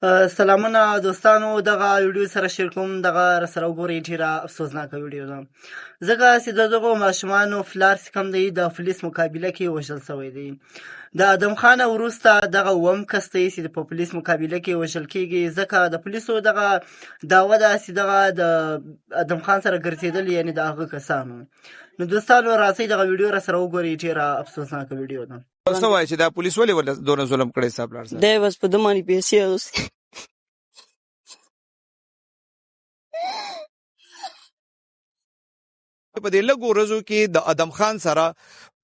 سلامونه دوستانو، دغه ویډیو سره شیر کوم. دغه سره وګورئ، ډېره افسوسناکه ویډیو ده، ځکه چې د دغو ماشومانو پلار چې کوم دی د پولیس مقابله کې وژل شوی دی. د ادم خان وروسته دغه اووم کس دی چې په پولیس مقابله کې وژل کېږي، ځکه د پولیسو دغه دعوه ده چې دغه د ادم خان سره ګرځېدل، یعنې د هغه کسانو. نو دوستانو راځئ دغه ویډیو را سره وګورئ، ډېره افسوسناکه ویډیو ده. څه وایي چې دا پولیس ولې ورله دونه ظلم کړی ستا پلار سره؟ دی بس په ده باندې پیسې اخیستې. په دې لږو ورځو کې د ادم خان سره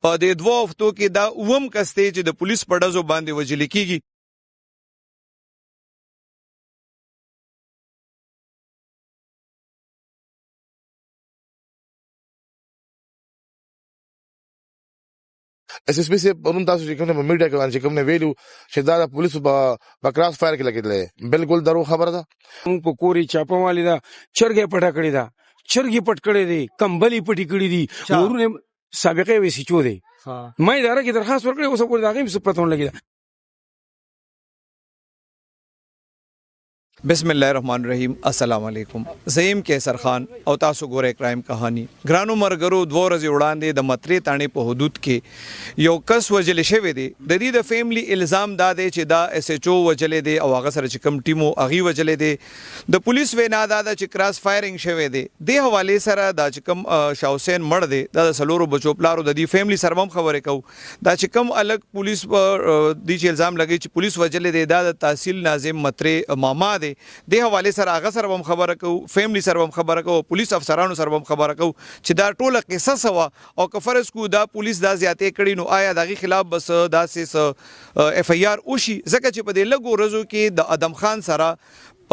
په دې دوه هفتو کې دا اووم کس دی چې د پولیس په ډزو باندې وژل کېږي. اس اس پی سے پرون تاسو چې کوم نه میډیا کې باندې کوم نه ویلو چې دا د پولیسو په کراس فایر کې لګیدل، بالکل درو خبره ده. موږ په کوري چاپوالی دا چرګې پټه کړې ده، چرګې پټ کړې دي، کمبلې پټې کړې دي، ورونه سابقه وسی چو دي. ما اداره کې درخواست ورکړې، اوس په دغه څه پته نه لګیدا. بسم الله الرحمن الرحیم. السلام علیکم. زیم کیسر خان او تاسو ګورئ کرائم کہانی. ګرانو مرګرو، دوه ورځې وړاندې د مترې تاڼې په حدود کې یو کس وژل شوی دی. د دې د فیملی الزام دا دی چې دا اس ایچ او وژلې دی او هغه سره چې کوم ټیمو هغې وژلې دی. د پولیس وینا دا ده چې کراس فایرنګ شوی دی. دې حوالې سره دا چې کوم شاه حسین مړ دی، دا د څلورو بچو پلارو د دې فیملی سره هم خبرې کوو. دا چې کوم الګ پولیس دې چې الزام لګوي چې پولیس وژلې دی، دا د تحصیل ناظم مترې ماما دی. د حواله سره هغه سره هم خبره کو، فیملی سره هم خبره کو، پولیس افسرانو سره هم خبره کو چې دا ټوله قصه سوا او که فرض کو دا پولیس دا زیاتې کړي، نو آیا دغه خلاف بس داسې اف ای آر وشي؟ ځکه چې په دې لږو ورځو کې د ادم خان سره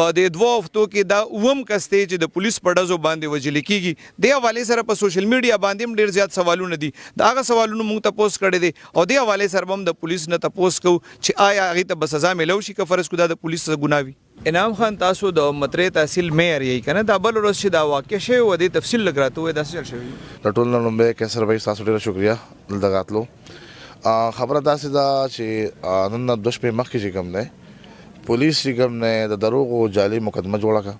په دې دوه هفتو کې دا اووم کس دی چې د پولیس په ډزو باندې وژل کېږي. د حوالې سره په سوشل میډیا باندې هم ډېر زیات سوالونه دي. د هغه سوالونو موږ تپوس کړی دی او د حوالې سره هم د پولیس نه تپوس کوو چې آیا هغې ته به سزا میلو شي که فرض کو دا د پولیس ګناه وي. انعام خان، تاسو د مترې تحصیل میئر یې که نه؟ دا بل ورځ چې دا واقع شوی و، دې تفصیل لږ راته ووایه، دا څه چل شوي؟ د ټول نه لومبی کیسر بھائی تاسو ډېره شکریه دلته راتلو. خبره داسې ده چې نن نه دوه شپې مخکې چې کوم دی پولیس چې کوم دی د دروغو جعلي مقدمه جوړه کړه،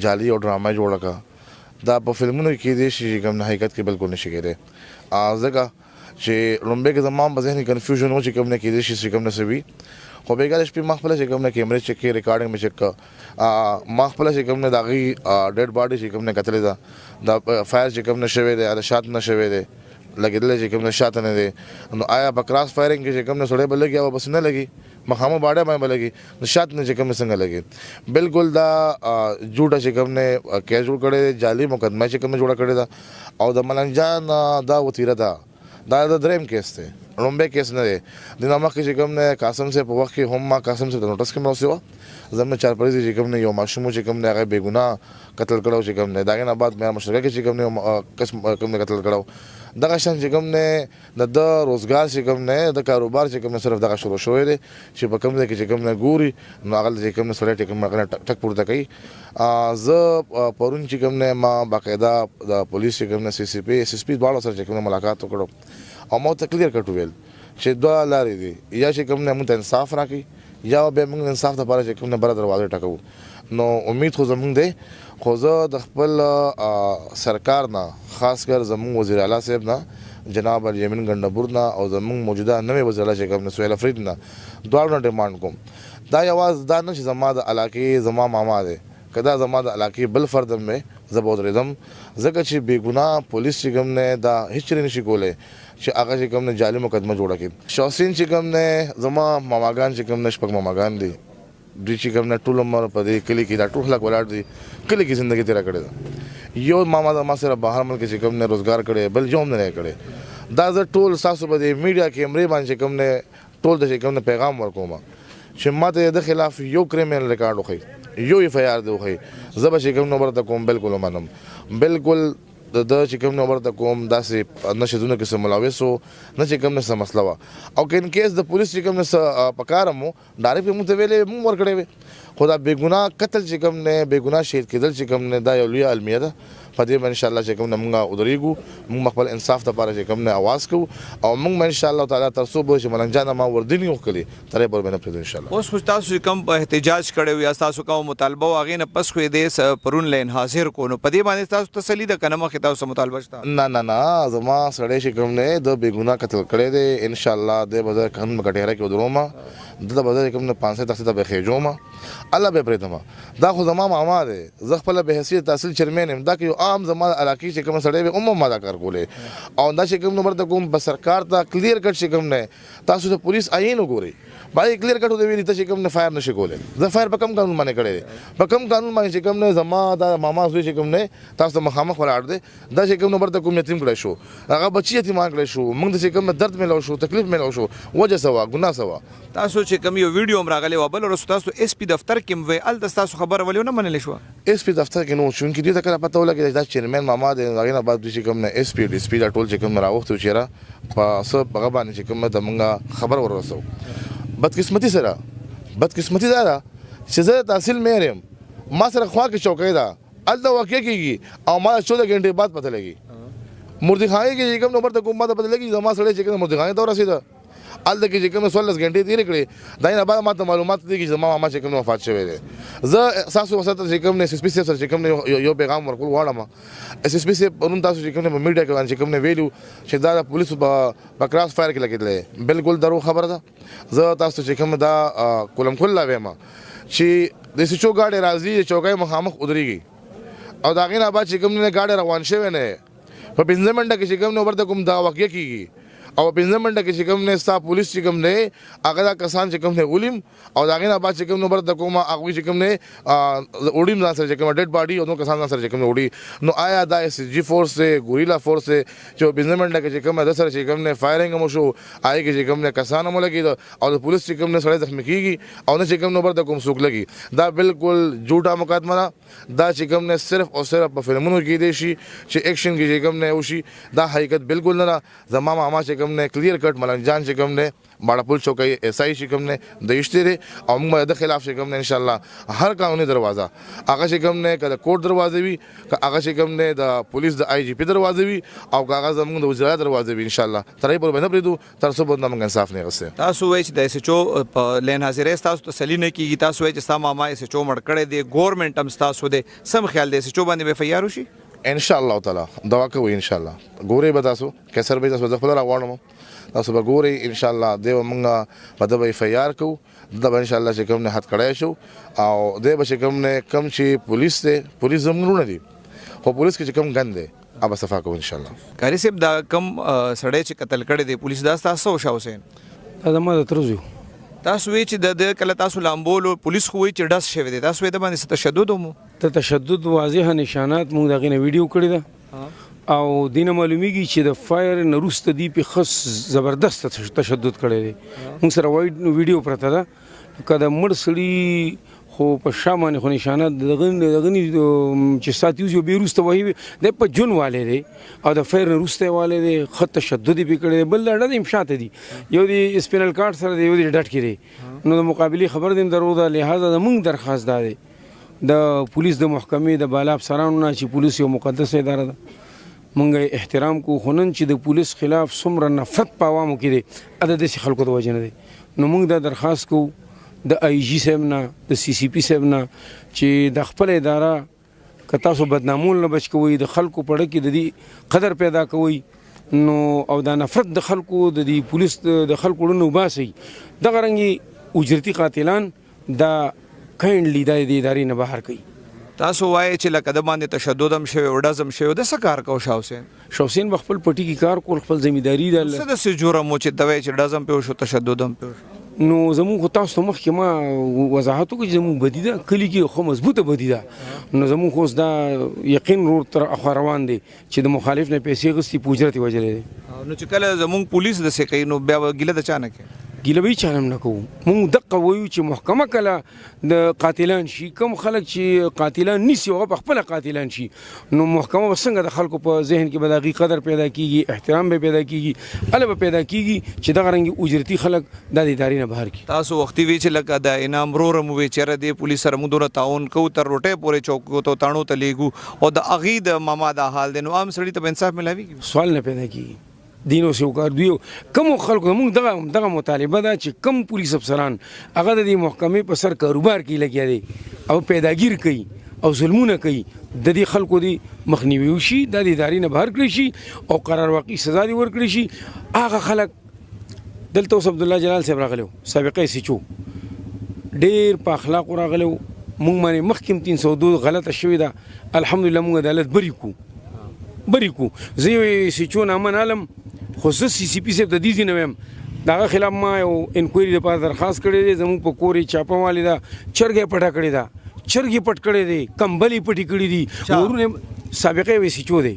جعلي او ډرامه جوړه کړه. دا په فلمونو کې کېدی شي چې کوم نه، حقیقت کې بالکل نشي کېدی. ځکه چې لومبی کې زما په ذهن کې کنفیوژن و چې کوم نه کېدی شي چې کوم نه څه وي. خو بیګا شپې ما خپله چې کوم نه کیمرې چک کړې، ریکارډینګ مې چک کړه، ما خپله چې کوم نه د هغې ډیډ باډي چې کوم نه کتلې ده، د فایر چې کوم نه شوی دی، د شات نه شوی دی، لګېدلی چې کوم نه شاته نه دی. نو آیا په کراس فایرنګ کې چې کوم نه سړی به لګي او بس نه لګي، مخامه باډی باندې به لګي، نو شات نه چې کوم نه څنګه لګي؟ بالکل دا جوړه چې کوم نه کیس جوړ کړی دی، جعلي مقدمه چې کوم نه جوړه کړې ده. او د ملنګ جان دا وتیره ده، دا د دریم کیس دی، لومبی کیس نه دی. د نه مخکې چې کوم نه قاسم صاحب په وخت کې هم ما قاسم صاحب د نوټس کې مروسي وه، زموږ چارپریزې چې کوم نه یو ماشوم چې کوم نه هغه بې ګناه قتل کړی چې کوم نه، د هغې نه بعد میار مشترکه کې چې کوم نه کس کوم نه قتل کړی. دغه شان چې کوم نه د روزګار چې کوم نه د کاروبار چې کوم نه صرف دغه شروع شوی دی چې په کوم ځای کې چې کوم نه ګوري، نو هغه چې کوم نه سړی چې کوم هغه ټک پورته کوي. زه پرون چې کوم نه ما باقاعده د پولیس چې کوم نه سی سی پی اس اس پی دواړو سره چې کوم نه ملاقات وکړو او ما ورته کلیر کټ وویل چې دوه لارې دي، یا چې کوم نه موږ ته انصاف راکړي یا بیا موږ انصاف دپاره چې کوم نه بله دروازې ټکوو. نو امید خو زموږ دی، خو زه د خپل سرکار نه، خاص کر زموږ وزیر اعلی صاحب نه جناب الیمین ګنډبور نه او زموږ موجوده نوی وزیر اعلی چې کوم نه سهیل افریدي نه، دواړو نه ډیمانډ کوم دا یوازې دا نه چې زما د علاقې زما ماما دی، که دا زما د علاقې بل فرد هم دی زه به ودرېدم. ځکه چې بې ګناه پولیس چې کوم نه دا هېڅ چېرې نشي کولی چې هغه چې کوم نه جعلي مقدمه جوړه کړي. شاه حسین چې کوم نه زما ماماګان چې کوم نه شپږ ماماګان دي، دوی چې کوم نه ټول عمر په دې کلي کې دا ټول خلک ولاړ دي، کلي کې زندګي تېره کړې ده. یو ماما زما سره بهر ملک چې کوم نه روزګار کړی، بل یو هم نه دی کړی. دا زه ټول ستاسو په دې میډیا کیمرې باندې چې کوم نه ټول د چې کوم نه پیغام ورکوم چې ما ته د خلاف یو کریمینل ریکارډ وښیي، یو ایف آی آر دی وښیي، زه به چې کوم نه ورته کوم بالکل ومنم. بالکل د چې کوم نه ورته کوم داسې نه شدونه کې څه ملوث و، نه چې کوم نه څه مسله وه. او که ان کیس د پولیس چې کوم نه څه په کار هم و ډایرکټ موږ ته ویلې موږ ورکړی وې. خو دا بې ګناه قتل چې کوم نه، بې ګناه شهید کېدل چې کوم نه، دا یو لویه المیه ده په دې باندې ان شاء الله چې کوم موږ ودرېږو موږ خپل انصاف لپاره چې کوم نه आवाज کوو او موږ ان شاء الله تعالی تر څو به چې ملنګ جان ما وردنی وکړي ترې به باندې پرې ان شاء الله. اوس خو تاسو کوم احتجاج کړو یا تاسو کوم مطالبه واغې نه پس خو دې پرون لین حاضر کو نو په دې باندې تاسو تسلی د کنه مخ تاسو مطالبه شته؟ نه زما سړی چې کوم نه د بیګونه قتل کړي دي ان شاء الله د بازار قانون مکټیره کې ودروما د بازار کوم نه 500 تخته به خېجوما الله به پرېدما دا خو زما ماما دی زه خپل به حیثیت تحصیل چیرمن هم دا کې عام زما علاقې چې کوم سړی به ما دا کار کولې او دا چې کوم نمبر ته کوم په سرکار ته کلیر کټ چې کوم نه تاسو ته پولیس آئین وګوري باندې کلیر کټ دی ویل ته چې کوم نه فایر نشي کولې زه فایر په کم قانون باندې کړی په کم قانون باندې چې کوم نه زما دا ماما زوی چې کوم نه تاسو مخامخ ولاړ دی دا چې کوم نمبر ته کوم یتیم کړی شو هغه بچی یتیمان کړی شو موږ چې کوم درد ملو شو تکلیف ملو شو وجه سوا ګناه سوا تاسو چې کوم یو ویډیو راغلی و بل ورسته تاسو اس پی دفتر کې وی ال تاسو خبر ولې نه منل شو اس پی دفتر کې نو چون کې دې تکره پته ولګی دا چیرمن ماما دې هغه نه بعد چې کوم نه اس پی ډی اس پی دا ټول چې کوم راوخته چیرې په سب هغه باندې چې کوم ته موږ خبر ورسو بدقسمتي سره بدقسمتي دا چې زه تحصیل مېرم ما سره خوا کې چوکۍ دا ال دا واقع کېږي او ما 14 غنټه بعد پته لګي مردی خانه کې کوم نمبر ته کوم ما پته لګي زما سره چې کوم مردی خانه ته رسیدا ال د کې کوم 16 غنټه تیر کړې دا نه بعد ما ته معلومات دي چې زما ماما چې کوم وفات شوی دی زه تاسو وسته چې کوم نه اس پی سره چې کوم یو پیغام ورکول واړم اس پی سره پرون تاسو چې کوم میډیا کې چې کوم نه ویلو چې دا پولیس په کراس فایر کې لګیدل بالکل درو خبره ده زه تاسو چې کوم دا کولم کول لا وېما چې د سچو گاډي راځي چوکای مخامخ ودرېږي او دا غینه بعد چې کوم نه گاډي روان شوی نه په 15 منټه کې چې کوم نو ورته کوم دا واقع کیږي او 15 منټه کې چې کوم نه ستا پولیس چې کوم نه هغه دا کسان چې کوم نه ولیم او دا غینه بعد چې کوم نو ورته کوم هغه چې کوم نه وډیم ځان سره چې کوم ډیډ باډي او نو کسان سره چې کوم وډي نو آیا دا اس جی فورس سے ګوریلا فورس سے چې 15 منټه کې چې کوم د سره چې کوم نه فایرینګ مو شو آی کې چې کوم نه کسان مو لګي او د پولیس چې کوم نه سره زخمی کیږي او نه چې کوم نو ورته کوم سوق لګي دا بالکل جھوټا مقدمه دا چې کوم نه صرف او صرف په فلمونو کې دي شي چې اکشن کې چې کوم نه وشي دا حقیقت بالکل نه زما ماما چې کوم نه کلیر کټ ملنګ جان چې کوم نه باړه پول چوکۍ ایس آی چې کوم نه د اشتری او موږ د خلاف چې کوم نه ان شاء الله هر قانوني دروازه هغه چې کوم نه کله کوټ دروازه وي هغه چې کوم نه د پولیس د آی جی پی دروازه وي او هغه زموږ د وزارت دروازه وي ان شاء الله ترې پر باندې پریدو تر څو باندې موږ انصاف نه غوښته تاسو وایي چې د اس چو په لین حاضرې تاسو تسلی نه کیږي تاسو وایي چې ستا ماما اس چو مړ کړی دی ګورنمنت هم تاسو دی سم خیال دی اس چو باندې به فیار وشي ان شاء الله تعالی دوا کوي ان شاء الله ګوري به تاسو کسر به تاسو خپل راوړم تاسو به ګوري ان شاء الله دیو موږ په دبا فیار کو د ان شاء الله چې کوم نه حد کړای شو او د به کوم نه کم چې پولیس ته پولیس زمونږ نه دي خو پولیس کې کوم غند دی اب صفا کو ان شاء الله کاری صاحب دا کم سړی چې قتل کړی دی پولیس دا تاسو شاه حسین دا ما ترزو تاسو وی چې د کله تاسو لامبول پولیس خو وی چې ډس شوی دی تاسو د باندې تشدد مو ته تشدد واضح نشانات موږ دغه ویډیو کړی دا او دینه معلومیږي چې د فایر نروست دی په خاص زبردست تشدد کړی دی موږ سره ویډیو پرته ده کله مړ سړی خو په شامن خو نشانات دغه چې ساتیوز یو بیروسته وایي د په جون والے دی او د فایر نروسته والے دی خط تشدد به کړی بل لړ د امشات دی یو دی سپینل کارت سره دی یو دی ډټ کړي نو د مقابله خبر دیم درو ده لہذا موږ درخواست ده د پولیس د محکمې د بالا افسرانو نه چې پولیس یو مقدس اداره ده مونږ احترام کو خنن چې د پولیس خلاف څومره نفرت په عوامو کې دی عدد د خلکو د وجه نه دی نو مونږ دا درخواست کو د آی جی صاحب نه د سی سی پی صاحب نه چې د خپل اداره که تاسو بدنامول نه بچ کوئ د خلکو په اړه کې د دې قدر پیدا کوئ نو او دا نفرت د خلکو د دې پولیس د خلکو ورنه وباسئ دغه رنګې اجرتي قاتلان دا کاینډلی د ادارې نه بهر کوي تاسو وایي چې لکه د باندې تشدد هم شوی او ډزم شوی د څه کار کو شاه حسین خپل پټي کې کار کول خپل ځمېداري ده څه د څه جرم مو چې دوی چې ډزم په شو تشدد هم په نو زموږ تاسو مخکې ما وضاحت وکړم چې زموږ بدی ده کلی کې خو مضبوطه بدی ده نو زموږ خو دا یقین ور تر اخر روان دي چې د مخالف نه پیسې غستې پوجرتي وجلې نو چې کله زموږ پولیس د سې کوي نو بیا ګیله د چانه کې ګیله به چا هم نه کوو. مونږ دقه وایو چې محکمه کله د قاتلان شي، کوم خلک چې قاتلان نیسي هغه په خپله قاتلان شي، نو محکمه به څنګه د خلکو په ذهن کې به د هغې قدر پیدا کېږي، احترام به پیدا کېږي، هله به پیدا کېږي چې دغه رنګې اجرتي خلک دا د ادارې نه بهر کړي. تاسو وختي وی چې لکه د انعام رور مو وی چیرې د پولیس سره موږ دونه تعاون کوو تر روټۍ پورې چوکو ته تاڼو ته لیږو او د هغې د ماما دا حال دی، نو عام سړي ته به انصاف ملاویږي؟ سوال نه پیدا کېږي. دین او سوکار دوی کوم خلکو موږ دغه مطالبه ده چې کم پولیس افسران هغه د دې محکمې په سر کاروبار کې لګیا دي او پیداګیر کوي او ظلمونه کوي، د دې خلکو دی مخنیوي وشي، د دې ادارې نه بهر کړی شي او قرار واقعي سزا دې ورکړي شي. هغه خلک دلته اوس عبدالله جلال صاحب راغلی و، سابقه سیچو ډېر په اخلاقو راغلی و، مونږ باندې مخکې 302 غلطه شوې ده، الحمدلله مونږ عدالت بری کو. زه یو سیچو نامه نه علم، خو زه سی سی پی صاحب د دې ځای نه ویم، د هغه خلاف ما یو انکوایري دپاره درخواست کړی دی، زموږ په کور یې چاپه والې ده، چرګ یې پټه کړې ده، چرګ یې پټ کړی دی، کمبل یې پټې کړي دي، ورونه سابقه یې سیچو دی.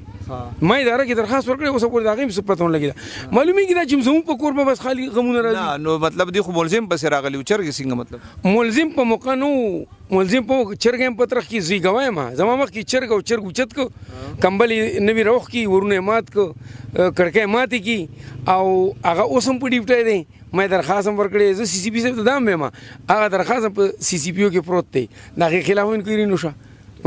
ما اداره کې درخواست ورکړی، اوس پورې د هغې څه پته ونه لګېده. معلومېږي دا چې زموږ په کور به بس خالي غمونه راځي. نو مطلب دی خو ملزم پسې راغلی و، چرګ څنګه مطلب؟ ملزم په موقع نه و، ملزم په چرګ یم په طرف کې زی ګوایم، زما مخکې چرګ او چرګ اوچت کو، کمبل یې نوي روخ کی، ورونه یې مات کو، کړکۍ ماتې کی، او هغه اوس هم په ډیوټۍ دی. ما درخواست هم ورکړی، زه سی سی پي صاحب ته دا هم وایم، هغه درخواست هم په سی سی پي او کې پروت دی، د هغې خلاف انکوایري نه شوه.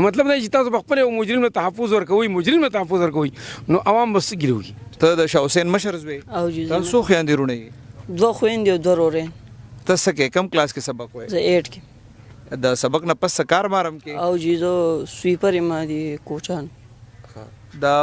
مطلب دا چې تاسو په خپل یو مجرم ته تحفظ ورکوئ، نو عوام به څه ګیله وکړي؟ ته د شاه حسین مشر زوی، او جی تاسو څو خویندې وروڼه یې؟ 2 خویندې او 2 ورورې. ته څه کوې؟ کوم کلاس کې سبق وایې؟ زه 8 کې. د سبق نه پس څه کار مارم کې؟ او جی زه سویپر یم د کوچان. دا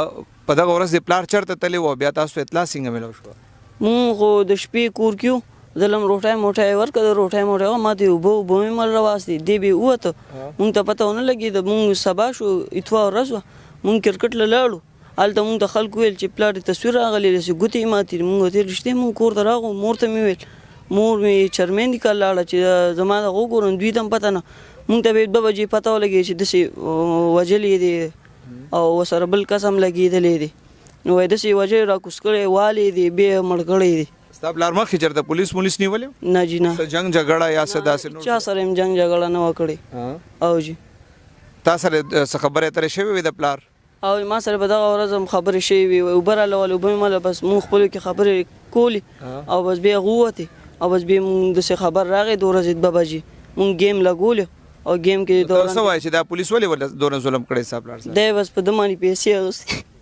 په دغه ورځ د پلار چېرته تللی و، بیا تاسو اطلاع څنګه میلاو شوه؟ مونږ خو د شپې کور کې وو، زه لم روټۍ موټۍ ورکړه، د روټۍ موټۍ هغه ما ته اوبه مې مل راواستې، دی بې ووته، مونږ ته پته ونه لګېده. مونږ سبا شو، اتوار ورځ وه، مونږ کرکټ له لاړو، هلته مونږ ته خلکو ویل چې پلار تصویر راغلی داسې ګوتې یې ماتې دي. مونږ ورته رښتیا مونږ کور ته راغلو، مور ته مې ویل، مور مې چرمین کله لاړه چې زما دغه وګورم، دوی ته هم پته نه. مونږ ته به 2 بجې پته ولګېده چې داسې وژلې دی او ورسره بل کس هم لګېدلی دی، نو وایي داسې وژلې راکوز کړی والې دی، بیا مړ کړی دی. ستا پلار مخکې چېرته پولیس نیولی و؟ نه جی نه، څه جنګ جګړه یا څه داسې نور؟ چا سره هم جنګ جګړه نه وه کړې. او جی تا سره څه خبرې اترې شوې وې د پلار؟ او ما سره په دغه ورځ هم خبرې شوې وې، اوبه رالول، اوبه مې مله، بس مونږ خپلو کې خبرې کولې او بس بیا هغه ووتې او بس بیا مونږ داسې خبر راغی 2 ورځې 2 بجې مونږ گیم لګولو او گیم کې ته څه وایې چې دا پولیس ولې دونه ظلم کړی ستا پلار سره؟ دی بس په ده باندې پیسې اخیستې.